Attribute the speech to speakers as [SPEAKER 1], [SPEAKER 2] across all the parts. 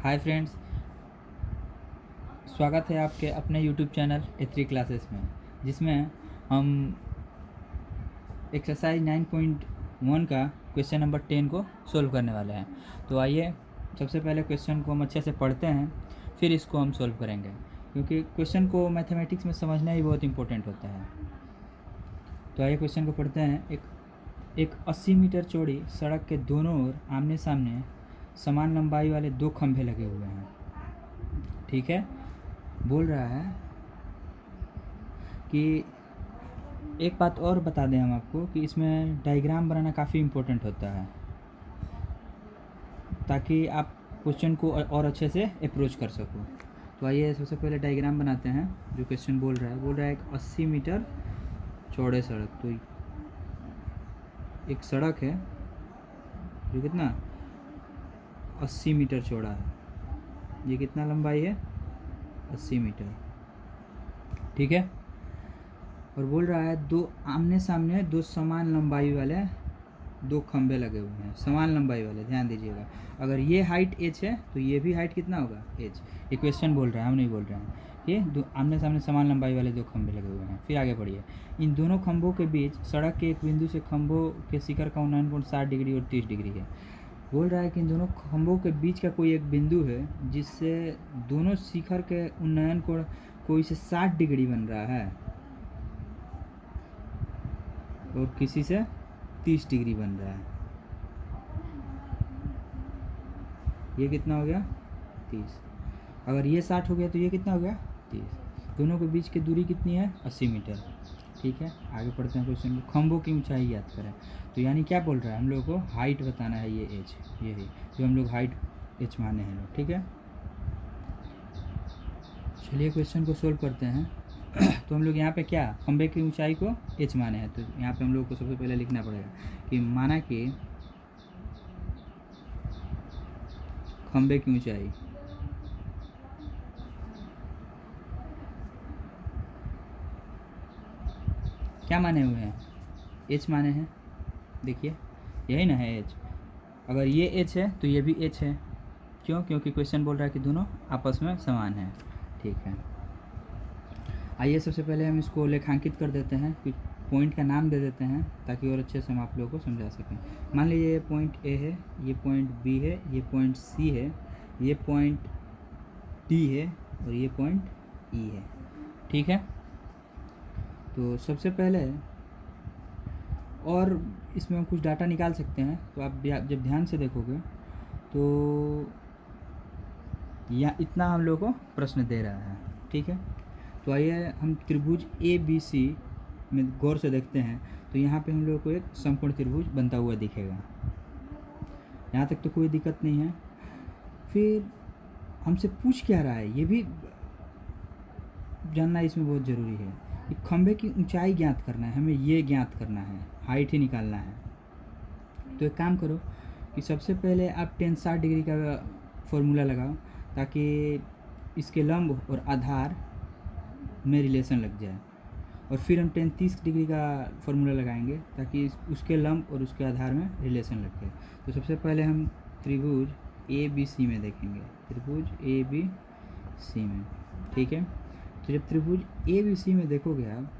[SPEAKER 1] Hi friends, स्वागत है आपके अपने यूट्यूब चैनल ए3 क्लासेस में, जिसमें हम एक्सरसाइज 9.1 का क्वेश्चन नंबर 10 को सोल्व करने वाले हैं। तो आइए सबसे पहले क्वेश्चन को हम अच्छे से पढ़ते हैं, फिर इसको हम सोल्व करेंगे, क्योंकि क्वेश्चन को मैथमेटिक्स में समझना ही बहुत इम्पोर्टेंट होता है। तो आइए क्वेश्चन को पढ़ते हैं। एक 80 मीटर चौड़ी सड़क के दोनों ओर आमने सामने समान लंबाई वाले दो खंभे लगे हुए हैं। ठीक है, बोल रहा है कि एक बात और बता दें हम आपको कि इसमें डायग्राम बनाना काफ़ी इम्पोर्टेंट होता है, ताकि आप क्वेश्चन को और अच्छे से अप्रोच कर सको। तो आइए सबसे पहले डायग्राम बनाते हैं। जो क्वेश्चन बोल रहा है एक 80 मीटर चौड़े सड़क। तो एक सड़क है जो कितना 80 मीटर चौड़ा है। ये कितना लंबाई है? 80 मीटर। ठीक है, और बोल रहा है दो आमने सामने दो समान लंबाई वाले दो खंभे लगे हुए हैं, समान लंबाई वाले। ध्यान दीजिएगा, अगर ये हाइट h है तो ये भी हाइट कितना होगा? h। ये क्वेश्चन बोल रहा है, हम नहीं बोल रहे हैं। ये दो आमने सामने समान लंबाई वाले दो खंभे लगे हुए हैं। फिर आगे बढ़िए। इन दोनों खंभों के बीच सड़क के एक बिंदु से खंभों के शिखर का उन्नयन कोण 60 डिग्री और 30 डिग्री है। बोल रहा है कि इन दोनों खंभों के बीच का कोई एक बिंदु है जिससे दोनों शिखर के उन्नयन कोण कोई से 60 डिग्री बन रहा है और किसी से 30 डिग्री बन रहा है। ये कितना हो गया? 30। अगर ये 60 हो गया तो ये कितना हो गया? 30। दोनों के बीच की दूरी कितनी है? 80 मीटर। ठीक है, आगे पढ़ते हैं क्वेश्चन को। खंभों की ऊंचाई याद करें। तो यानी क्या बोल रहा है, हम लोगों को हाइट बताना है। ये एच, ये है जो हम लोग हाइट एच माने हैं लोग। ठीक है, चलिए क्वेश्चन को सोल्व करते हैं। तो हम लोग यहाँ पे क्या, खंभे की ऊंचाई को एच माने हैं। तो यहाँ पे हम लोग को सबसे पहले लिखना पड़ेगा कि माना कि खंभे की ऊंचाई क्या माने हुए हैं? एच माने हैं। देखिए यही ना है एच। अगर ये एच है तो ये भी एच है। क्यों? क्योंकि क्वेश्चन बोल रहा है कि दोनों आपस में समान है। ठीक है, आइए सबसे पहले हम इसको लेखांकित कर देते हैं, कुछ पॉइंट का नाम दे देते हैं ताकि और अच्छे से हम आप लोगों को समझा सकें। मान लीजिए ये पॉइंट ए है, ये पॉइंट बी है, ये पॉइंट सी है, ये पॉइंट डी है और ये पॉइंट ई है। ठीक है, तो सबसे पहले और इसमें हम कुछ डाटा निकाल सकते हैं। तो आप जब ध्यान से देखोगे तो या इतना हम लोग को प्रश्न दे रहा है। ठीक है, तो आइए हम त्रिभुज ए बी सी में गौर से देखते हैं। तो यहाँ पे हम लोग को एक समकोण त्रिभुज बनता हुआ दिखेगा। यहाँ तक तो कोई दिक्कत नहीं है। फिर हमसे पूछ क्या रहा है ये भी जानना इसमें बहुत ज़रूरी है कि खंभे की ऊंचाई ज्ञात करना है, हमें ये ज्ञात करना है, हाइट ही निकालना है। तो एक काम करो कि सबसे पहले आप टेन 60 डिग्री का फॉर्मूला लगाओ ताकि इसके लंब और आधार में रिलेशन लग जाए, और फिर हम टेन 30 डिग्री का फॉर्मूला लगाएंगे ताकि उसके लंब और उसके आधार में रिलेशन लग जाए। तो सबसे पहले हम त्रिभुज ए बी सी में देखेंगे, त्रिभुज ए बी सी में। ठीक है, तो जब त्रिभुज ए बी सी में देखोगे आप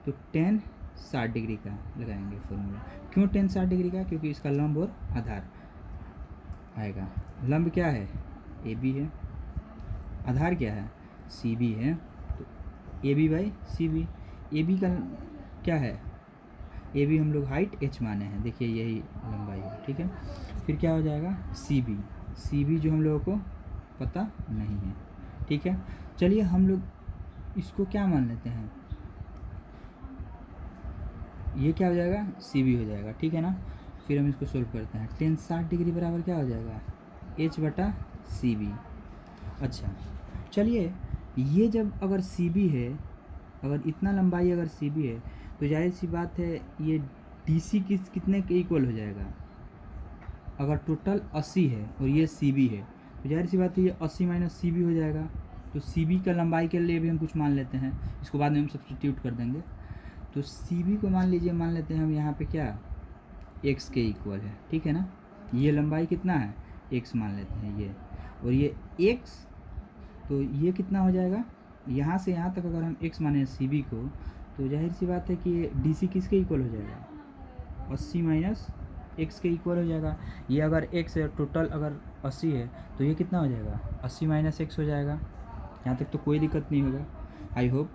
[SPEAKER 1] तो टेन 60 डिग्री का लगाएंगे फॉर्मूला। क्यों टेन 60 डिग्री का? क्योंकि इसका लंब और आधार आएगा। लंब क्या है? ए बी है। आधार क्या है? सी बी है। तो A B by C B. A B का क्या है? ए बी हम लोग हाइट एच माने हैं। देखिए यही लंबाई है। ठीक है, फिर क्या हो जाएगा? C B. सी बी जो हम लोगों को पता नहीं है। ठीक है, चलिए हम लोग इसको क्या मान लेते हैं, ये क्या हो जाएगा? सी बी हो जाएगा। ठीक है ना, फिर हम इसको सोल्व करते हैं। टेन 60 डिग्री बराबर क्या हो जाएगा? एच बटा सी बी। अच्छा, चलिए ये जब अगर सी बी है, अगर इतना लंबाई अगर सी बी है तो जाहिर सी बात है ये डी सी कितने के इक्वल हो जाएगा? अगर टोटल 80 है और ये सी बी है तो जाहिर सी बात है ये 80 माइनस सी बी हो जाएगा। तो सी बी का लंबाई के लिए भी हम कुछ मान लेते हैं, इसको बाद में हम सब्स्टिट्यूट कर देंगे। तो सी बी को मान लीजिए, मान लेते हैं हम यहाँ पे क्या, एक्स के इक्वल है। ठीक है ना, ये लंबाई कितना है? एक्स मान लेते हैं ये, और ये x, तो ये कितना हो जाएगा, यहाँ से यहाँ तक अगर हम x माने सी बी को, तो जाहिर सी बात है कि ये डी सी किसके इक्वल हो जाएगा, 80 माइनस एक्स के इक्वल हो जाएगा। ये अगर x है, टोटल अगर 80 है, तो ये कितना हो जाएगा, 80 माइनस एक्स हो जाएगा। यहाँ तक तो कोई दिक्कत नहीं होगा, आई होप।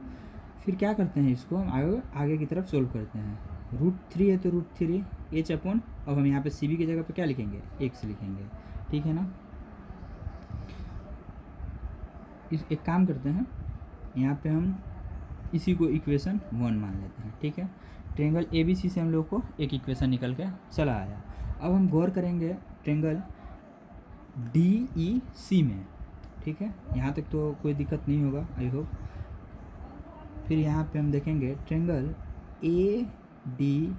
[SPEAKER 1] फिर क्या करते हैं, इसको हम आगे की तरफ सोल्व करते हैं। √3 है तो √3 h अपॉन, अब हम यहाँ पे सी बी की जगह पे क्या लिखेंगे, x लिखेंगे, ठीक है ना। एक काम करते हैं, यहाँ पे हम इसी को इक्वेशन 1 मान लेते हैं, ठीक है। ट्रेंगल ए बी सी से हम लोग को एक इक्वेशन निकल के चला आया। अब हम गौर करेंगे ट्रेंगल डी ई सी में, ठीक है। यहाँ तक तो कोई दिक्कत नहीं होगा, आई होप। फिर यहाँ पे हम देखेंगे ट्रेंगल ई डी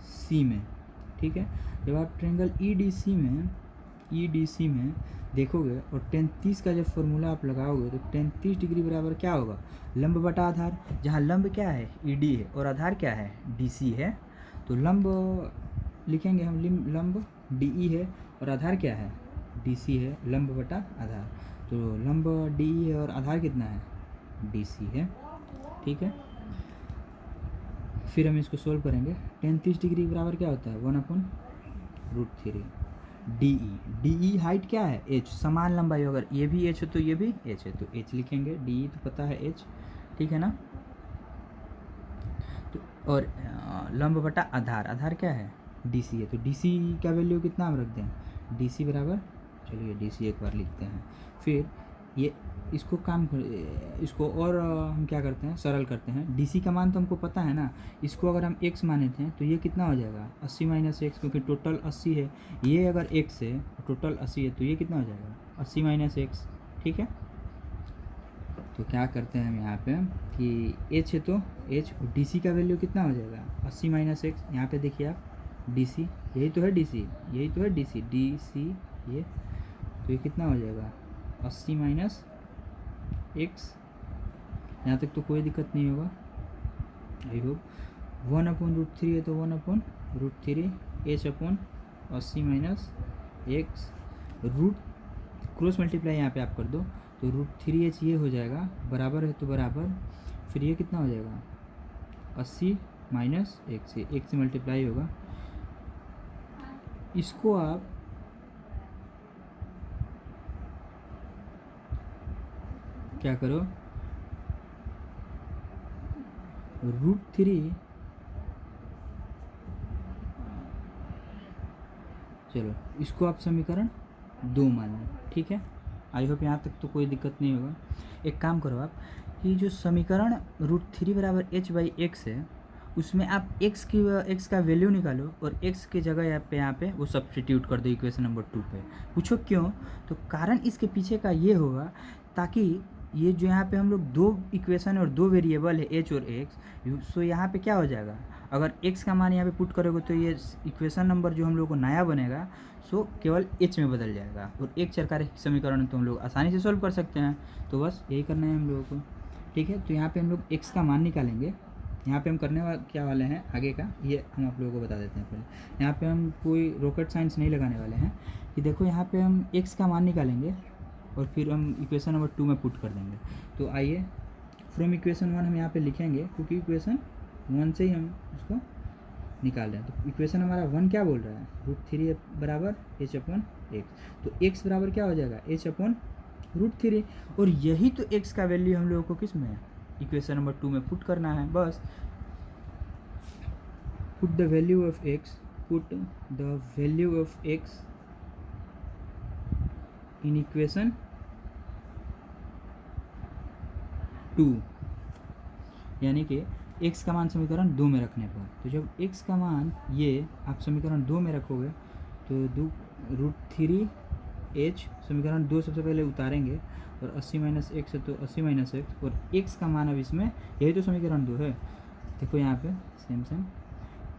[SPEAKER 1] सी में, ठीक है। जब आप ट्रेंगल ई डी सी में देखोगे और tan 30 का जब फॉर्मूला आप लगाओगे तो tan 30 डिग्री बराबर क्या होगा, लंब बटा आधार। जहाँ लंब क्या है, ED है, और आधार क्या है, DC है। तो लंब लिखेंगे हम, लंब DE है और आधार क्या है, DC है, लंब बटा आधार। तो लंब DE है और आधार कितना है, DC है, ठीक है। फिर हम इसको सोल्व करेंगे। tan 30 डिग्री बराबर क्या होता है, 1/√3। DE हाइट क्या है, h, समान लंबाई, अगर ये भी h है तो ये भी h है, तो h लिखेंगे। DE तो पता है h, ठीक है ना। तो और लंब बटा आधार, आधार क्या है, DC है, तो DC का वैल्यू कितना हम रख दें, DC बराबर, चलिए DC एक बार लिखते हैं। फिर ये इसको इसको और हम क्या करते हैं, सरल करते हैं। DC का मान तो हमको पता है ना, इसको अगर हम x माने थे तो ये कितना हो जाएगा, 80 माइनस एक्स, क्योंकि टोटल 80 है। ये अगर x है, टोटल 80 है, तो ये कितना हो जाएगा, 80 माइनस एक्स, ठीक है। तो क्या करते हैं हम यहाँ पे कि h है तो h, और DC का वैल्यू कितना हो जाएगा, 80 माइनस एक्स। यहाँ पे देखिए आप, DC यही तो है, DC यही तो है, DC ये, तो ये कितना हो जाएगा, 80 माइनस एक्स। यहाँ तक तो कोई दिक्कत नहीं होगा, आई होप। 1/√3 है तो 1/√3 h upon 80 minus x, root cross multiply यहाँ पे आप कर दो, तो √3h ये हो जाएगा, बराबर है तो बराबर, फिर ये कितना हो जाएगा, 80 माइनस एक्स, से एक से मल्टीप्लाई होगा। इसको आप क्या करो, √3, चलो इसको आप समीकरण 2 मान लो, ठीक है। आई होप यहाँ तक तो कोई दिक्कत नहीं होगा। एक काम करो आप, कि जो समीकरण √3 बराबर h/x है, उसमें आप x का वैल्यू निकालो और x की जगह यहाँ पे वो सब्स्टिट्यूट कर दो इक्वेशन नंबर 2 पे। पूछो क्यों, तो कारण इसके पीछे का ये होगा, ताकि ये जो यहाँ पे हम लोग 2 इक्वेशन और 2 वेरिएबल है h और x, सो यहाँ पे क्या हो जाएगा, अगर x का मान यहाँ पे पुट करोगे तो ये इक्वेशन नंबर जो हम लोग को नया बनेगा सो केवल h में बदल जाएगा, और एक चरकार समीकरण तो हम लोग आसानी से सॉल्व कर सकते हैं। तो बस यही करना है हम लोगों को, ठीक है। तो यहाँ पे हम लोग x का मान निकालेंगे। यहाँ पे हम करने क्या वाले हैं आगे का, ये हम आप लोगों को बता देते हैं पहले। यहाँ पे हम कोई रॉकेट साइंस नहीं लगाने वाले हैं, कि देखो यहाँ पे हम x का मान निकालेंगे और फिर हम इक्वेशन नंबर 2 में पुट कर देंगे। तो आइए, फ्रॉम इक्वेशन 1 हम यहाँ पे लिखेंगे, क्योंकि इक्वेशन 1 से ही हम उसको निकाल रहे हैं। तो इक्वेशन हमारा 1 क्या बोल रहा है, √3 बराबर h अपॉन एक्स, तो x बराबर क्या हो जाएगा, h अपॉन √3, और यही तो x का वैल्यू हम लोगों को किस में, इक्वेशन नंबर 2 में पुट करना है। बस put the value of x in equation 2, यानी कि x का मान समीकरण 2 में रखने पर। तो जब x का मान ये आप समीकरण 2 में रखोगे तो √3h समीकरण 2 सबसे पहले उतारेंगे, और 80 माइनस एक्स है तो 80 माइनस एक्स, और x का मान अब इसमें, यही तो समीकरण 2 है, देखो यहाँ पे सेम,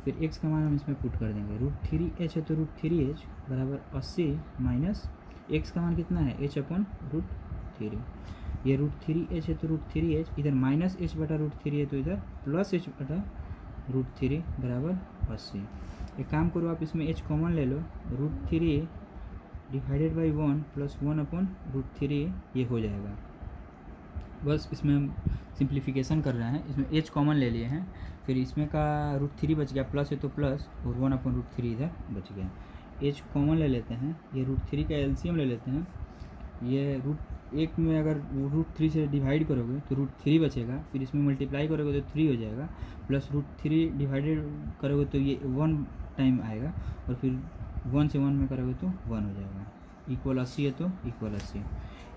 [SPEAKER 1] फिर x का मान हम इसमें पुट कर देंगे। √3h है तो √3h बराबर 80 माइनस x का मान कितना है, h अपॉन √3, ये √3h है तो √3h, इधर माइनस h बटा √3 है तो इधर प्लस h बटा √3 बराबर 80। एक काम करो, आप इसमें h कॉमन ले लो, √3 डिवाइडेड बाई 1 प्लस 1/√3 ये हो जाएगा। बस इसमें हम सिंप्लीफिकेशन कर रहे हैं, इसमें h कॉमन ले लिए हैं, फिर इसमें का √3 बच गया, प्लस है तो प्लस, और 1/√3 इधर बच गया। h कॉमन ले लेते हैं, ये √3 का एलसीएम ले लेते हैं। ये √1 में अगर √3 से डिवाइड करोगे तो √3 बचेगा, फिर इसमें मल्टीप्लाई करोगे तो 3 हो जाएगा, प्लस √3 डिवाइडेड करोगे तो ये 1 टाइम आएगा, और फिर 1 से 1 में करोगे तो 1 हो जाएगा। इक्वल 80 है तो इक्वल 80।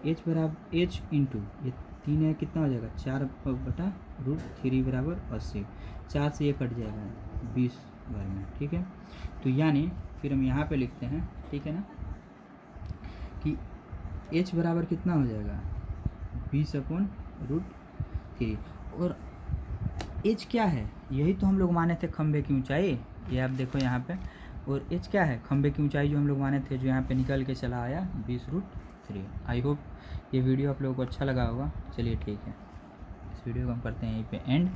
[SPEAKER 1] h बराबर h इंटू ये 3 है, कितना हो जाएगा 4/√3 बराबर 80। 4 से ये कट जाएगा 20 बार में, ठीक है। तो यानी फिर हम यहाँ पे लिखते हैं, ठीक है ना, कि h बराबर कितना हो जाएगा 20/√3। और h क्या है, यही तो हम लोग माने थे खंभे की ऊंचाई, ये आप देखो यहाँ पे। और h क्या है, खंभे की ऊंचाई जो हम लोग माने थे, जो यहाँ पे निकल के चला आया 20√3। आई होप ये वीडियो आप लोगों को अच्छा लगा होगा। चलिए ठीक है, इस वीडियो को हम करते हैं यहीं पे एंड।